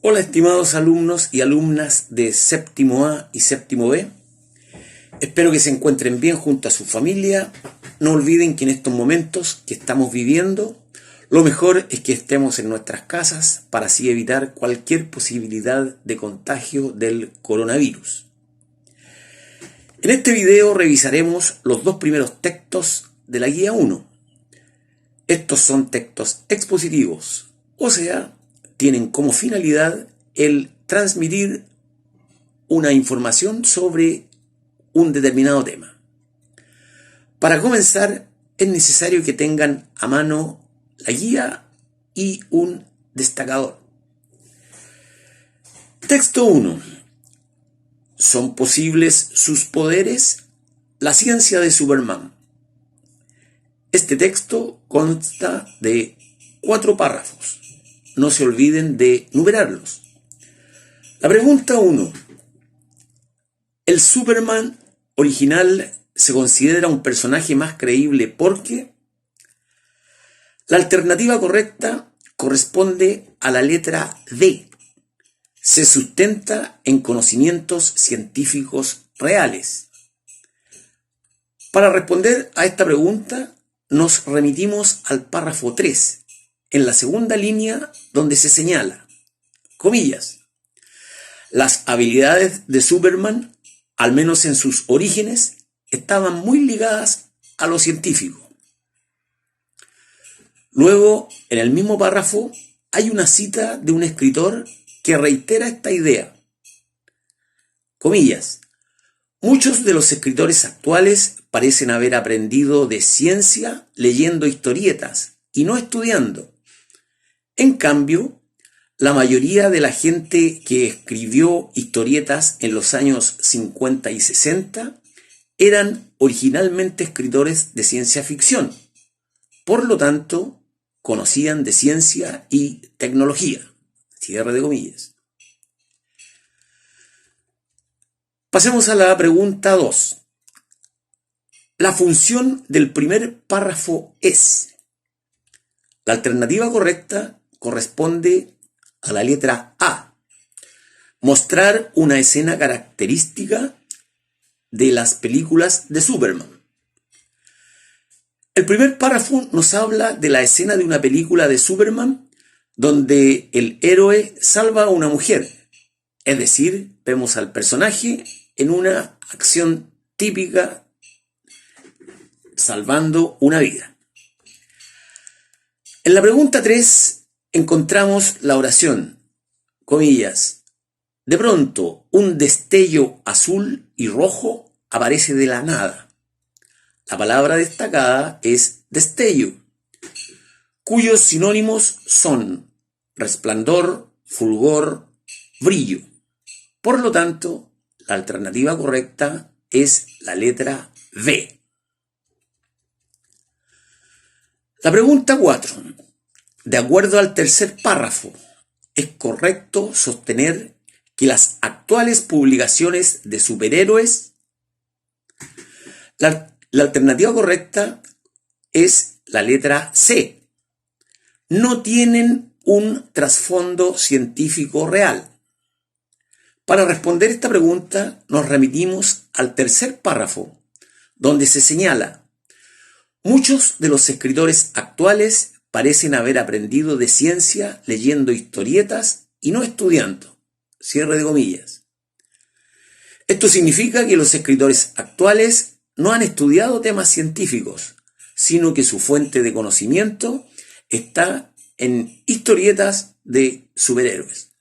Hola estimados alumnos y alumnas de séptimo A y séptimo B. Espero que se encuentren bien junto a su familia. No olviden que en estos momentos que estamos viviendo, lo mejor es que estemos en nuestras casas para así evitar cualquier posibilidad de contagio del coronavirus. En este video revisaremos los dos primeros textos de la guía 1. Estos son textos expositivos, o sea, tienen como finalidad el transmitir una información sobre un determinado tema. Para comenzar, es necesario que tengan a mano la guía y un destacador. Texto 1. ¿Son posibles sus poderes? La ciencia de Superman. Este texto consta de 4 párrafos. No se olviden de numerarlos. La pregunta 1. ¿El Superman original se considera un personaje más creíble porque? La alternativa correcta corresponde a la letra D. Se sustenta en conocimientos científicos reales. Para responder a esta pregunta, nos remitimos al párrafo 3, en la segunda línea donde se señala, comillas, las habilidades de Superman, al menos en sus orígenes, estaban muy ligadas a lo científico. Luego, en el mismo párrafo, hay una cita de un escritor que reitera esta idea. Comillas, muchos de los escritores actuales parecen haber aprendido de ciencia leyendo historietas y no estudiando. En cambio, la mayoría de la gente que escribió historietas en los años 50 y 60 eran originalmente escritores de ciencia ficción. Por lo tanto, conocían de ciencia y tecnología. Cierre de comillas. Pasemos a la pregunta 2. La función del primer párrafo es. La alternativa correcta corresponde a la letra A. Mostrar una escena característica de las películas de Superman. El primer párrafo nos habla de la escena de una película de Superman donde el héroe salva a una mujer. Es decir, vemos al personaje en una acción típica salvando una vida. En la pregunta 3 encontramos la oración, comillas, de pronto un destello azul y rojo aparece de la nada. La palabra destacada es destello, cuyos sinónimos son resplandor, fulgor, brillo. Por lo tanto, la alternativa correcta es la letra B. La pregunta 4. De acuerdo al tercer párrafo, ¿es correcto sostener que las actuales publicaciones de superhéroes? La alternativa correcta es la letra C. No tienen un trasfondo científico real. Para responder esta pregunta, nos remitimos al tercer párrafo, donde se señala, muchos de los escritores actuales parecen haber aprendido de ciencia leyendo historietas y no estudiando. Cierre de comillas. Esto significa que los escritores actuales no han estudiado temas científicos, sino que su fuente de conocimiento está en historietas de superhéroes.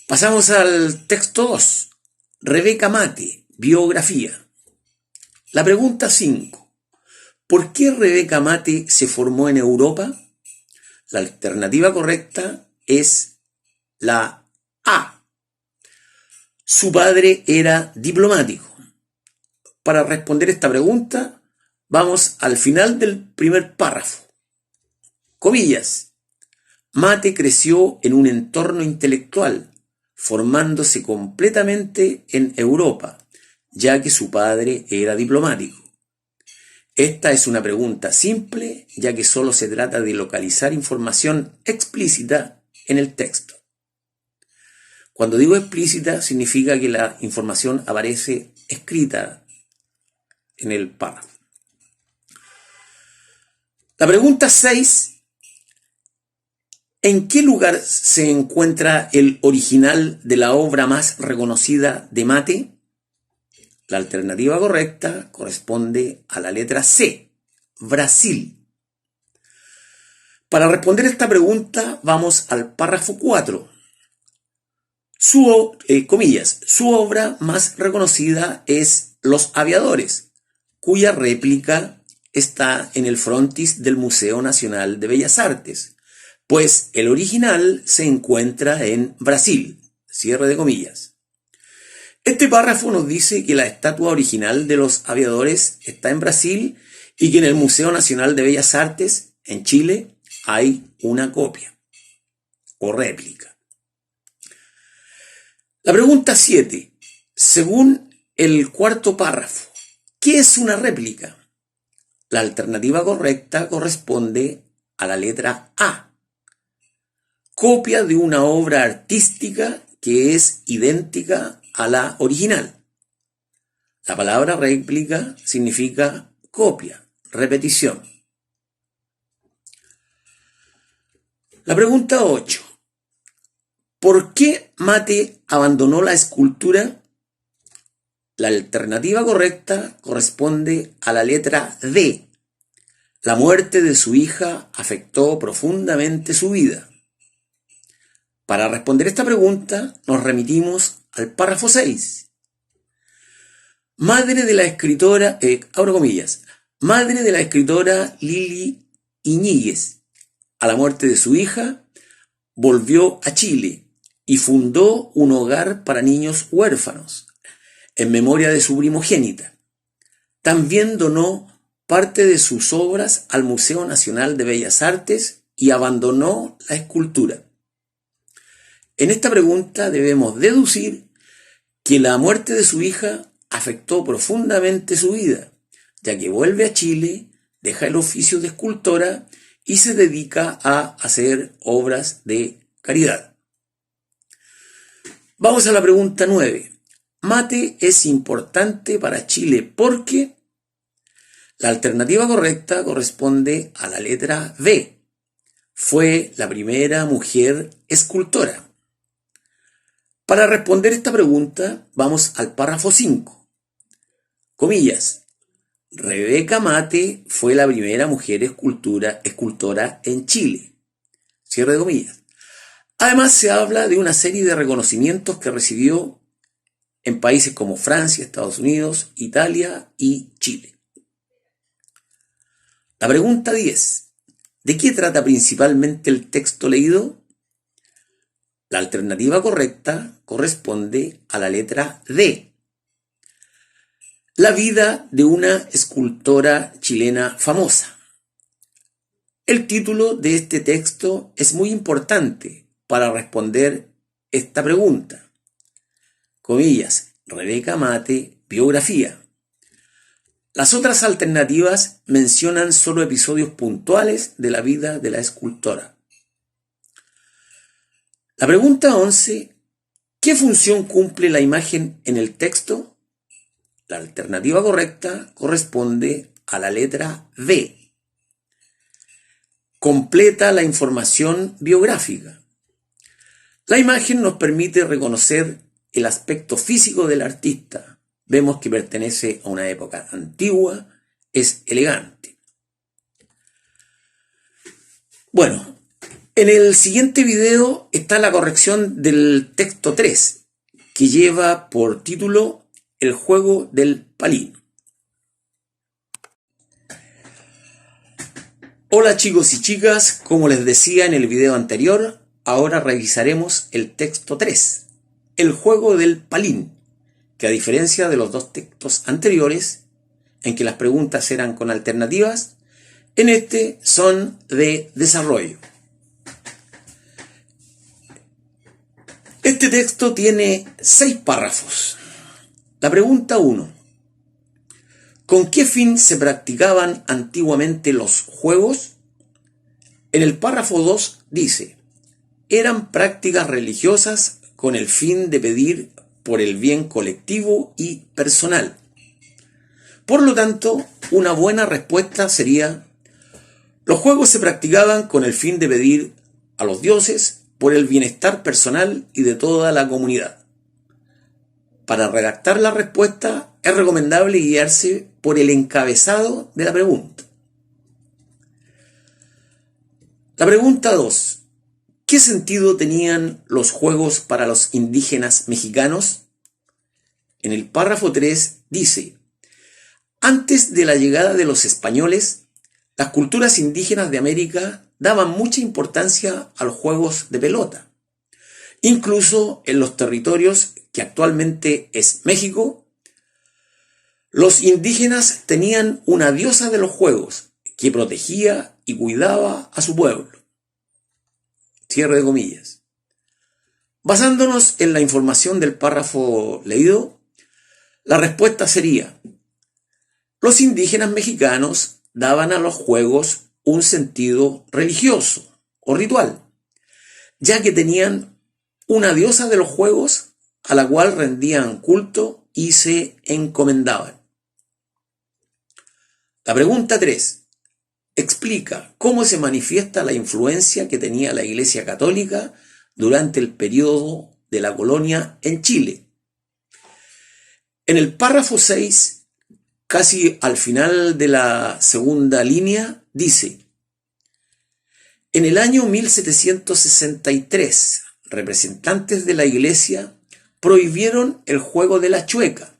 Pasamos al texto 2. Rebeca Mate, biografía. La pregunta 5. ¿Por qué Rebeca Mate se formó en Europa? La alternativa correcta es la A. Su padre era diplomático. Para responder esta pregunta, vamos al final del primer párrafo. Comillas. Mate creció en un entorno intelectual, formándose completamente en Europa, ya que su padre era diplomático. Esta es una pregunta simple, ya que solo se trata de localizar información explícita en el texto. Cuando digo explícita, significa que la información aparece escrita en el párrafo. La pregunta 6. ¿En qué lugar se encuentra el original de la obra más reconocida de Mate? La alternativa correcta corresponde a la letra C, Brasil. Para responder esta pregunta, vamos al párrafo 4. Su obra más reconocida es Los Aviadores, cuya réplica está en el frontis del Museo Nacional de Bellas Artes, pues el original se encuentra en Brasil, cierre de comillas. Este párrafo nos dice que la estatua original de los aviadores está en Brasil y que en el Museo Nacional de Bellas Artes, en Chile, hay una copia o réplica. La pregunta 7. Según el cuarto párrafo, ¿qué es una réplica? La alternativa correcta corresponde a la letra A. Copia de una obra artística que es idéntica a la original. La palabra réplica significa copia, repetición. La pregunta 8. ¿Por qué Mate abandonó la escultura? La alternativa correcta corresponde a la letra D. La muerte de su hija afectó profundamente su vida. Para responder esta pregunta nos remitimos al párrafo 6. Madre de la escritora, madre de la escritora Lili Iñiguez, a la muerte de su hija, volvió a Chile y fundó un hogar para niños huérfanos, en memoria de su primogénita. También donó parte de sus obras al Museo Nacional de Bellas Artes y abandonó la escultura. En esta pregunta debemos deducir que la muerte de su hija afectó profundamente su vida, ya que vuelve a Chile, deja el oficio de escultora y se dedica a hacer obras de caridad. Vamos a la pregunta 9. Mate es importante para Chile porque la alternativa correcta corresponde a la letra B. Fue la primera mujer escultora. Para responder esta pregunta, vamos al párrafo 5. Comillas. Rebeca Mate fue la primera mujer escultora en Chile. Cierre de comillas. Además, se habla de una serie de reconocimientos que recibió en países como Francia, Estados Unidos, Italia y Chile. La pregunta 10. ¿De qué trata principalmente el texto leído? La alternativa correcta corresponde a la letra D. La vida de una escultora chilena famosa. El título de este texto es muy importante para responder esta pregunta. Comillas, Rebeca Mate, biografía. Las otras alternativas mencionan solo episodios puntuales de la vida de la escultora. La pregunta 11. ¿Qué función cumple la imagen en el texto? La alternativa correcta corresponde a la letra B. Completa la información biográfica. La imagen nos permite reconocer el aspecto físico del artista. Vemos que pertenece a una época antigua, es elegante. Bueno, en el siguiente video está la corrección del texto 3, que lleva por título El juego del palín. Hola chicos y chicas, como les decía en el video anterior, ahora revisaremos el texto 3, el juego del palín, que a diferencia de los dos textos anteriores, en que las preguntas eran con alternativas, en este son de desarrollo. Este texto tiene 6 párrafos. La pregunta 1. ¿Con qué fin se practicaban antiguamente los juegos? En el párrafo 2 dice: eran prácticas religiosas con el fin de pedir por el bien colectivo y personal. Por lo tanto, una buena respuesta sería: los juegos se practicaban con el fin de pedir a los dioses por el bienestar personal y de toda la comunidad. Para redactar la respuesta es recomendable guiarse por el encabezado de la pregunta. La pregunta 2. ¿Qué sentido tenían los juegos para los indígenas mexicanos? En el párrafo 3 dice: antes de la llegada de los españoles, las culturas indígenas de América daban mucha importancia a los juegos de pelota. Incluso en los territorios que actualmente es México, los indígenas tenían una diosa de los juegos que protegía y cuidaba a su pueblo. Cierre de comillas. Basándonos en la información del párrafo leído, la respuesta sería: los indígenas mexicanos daban a los juegos un sentido religioso o ritual, ya que tenían una diosa de los juegos a la cual rendían culto y se encomendaban. La pregunta 3 explica cómo se manifiesta la influencia que tenía la Iglesia Católica durante el periodo de la colonia en Chile. En el párrafo 6, casi al final de la segunda línea, dice: en el año 1763, representantes de la Iglesia prohibieron el juego de la chueca,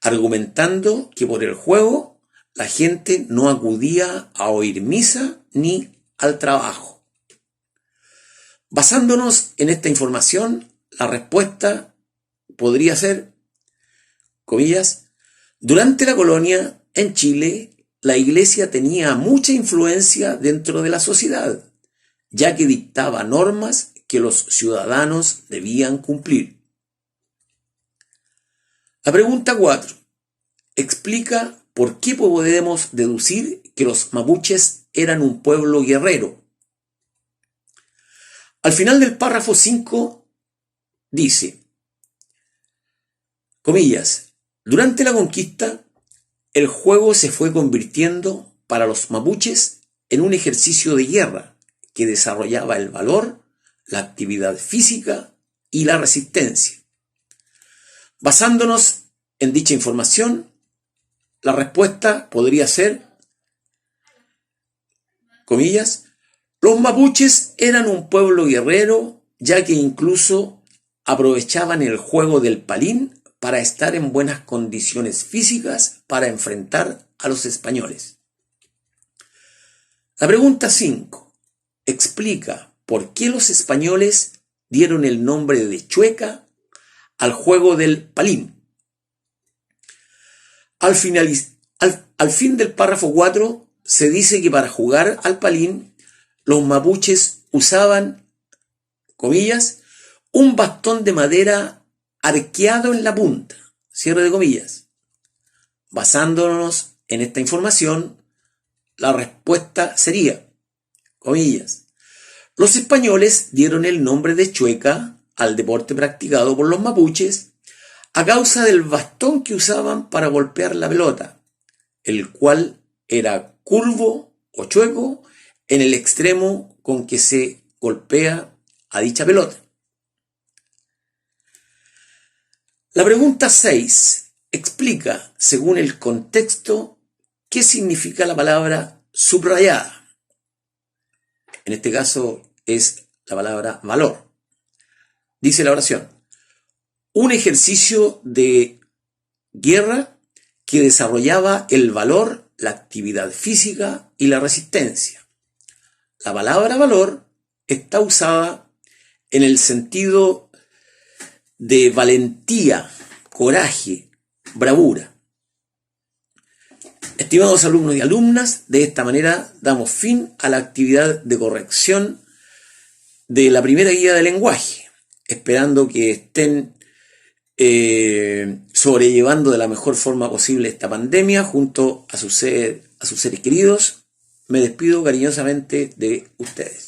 argumentando que por el juego la gente no acudía a oír misa ni al trabajo. Basándonos en esta información, la respuesta podría ser, comillas, durante la colonia en Chile, la Iglesia tenía mucha influencia dentro de la sociedad, ya que dictaba normas que los ciudadanos debían cumplir. La pregunta 4 explica por qué podemos deducir que los mapuches eran un pueblo guerrero. Al final del párrafo 5 dice, comillas, durante la conquista, el juego se fue convirtiendo para los mapuches en un ejercicio de guerra que desarrollaba el valor, la actividad física y la resistencia. Basándonos en dicha información, la respuesta podría ser, comillas, los mapuches eran un pueblo guerrero, ya que incluso aprovechaban el juego del palín para estar en buenas condiciones físicas para enfrentar a los españoles. La pregunta 5 explica por qué los españoles dieron el nombre de chueca al juego del palín. Al fin del párrafo 4 se dice que para jugar al palín los mapuches usaban, comillas, un bastón de madera arqueado en la punta, cierre de comillas. Basándonos en esta información, la respuesta sería, comillas, los españoles dieron el nombre de chueca al deporte practicado por los mapuches a causa del bastón que usaban para golpear la pelota, el cual era curvo o chueco en el extremo con que se golpea a dicha pelota. La pregunta 6 explica, según el contexto, qué significa la palabra subrayada. En este caso es la palabra valor. Dice la oración, un ejercicio de guerra que desarrollaba el valor, la actividad física y la resistencia. La palabra valor está usada en el sentido de valentía, coraje, bravura. Estimados alumnos y alumnas, de esta manera damos fin a la actividad de corrección de la primera guía de lenguaje, esperando que estén sobrellevando de la mejor forma posible esta pandemia junto a sus seres queridos. Me despido cariñosamente de ustedes.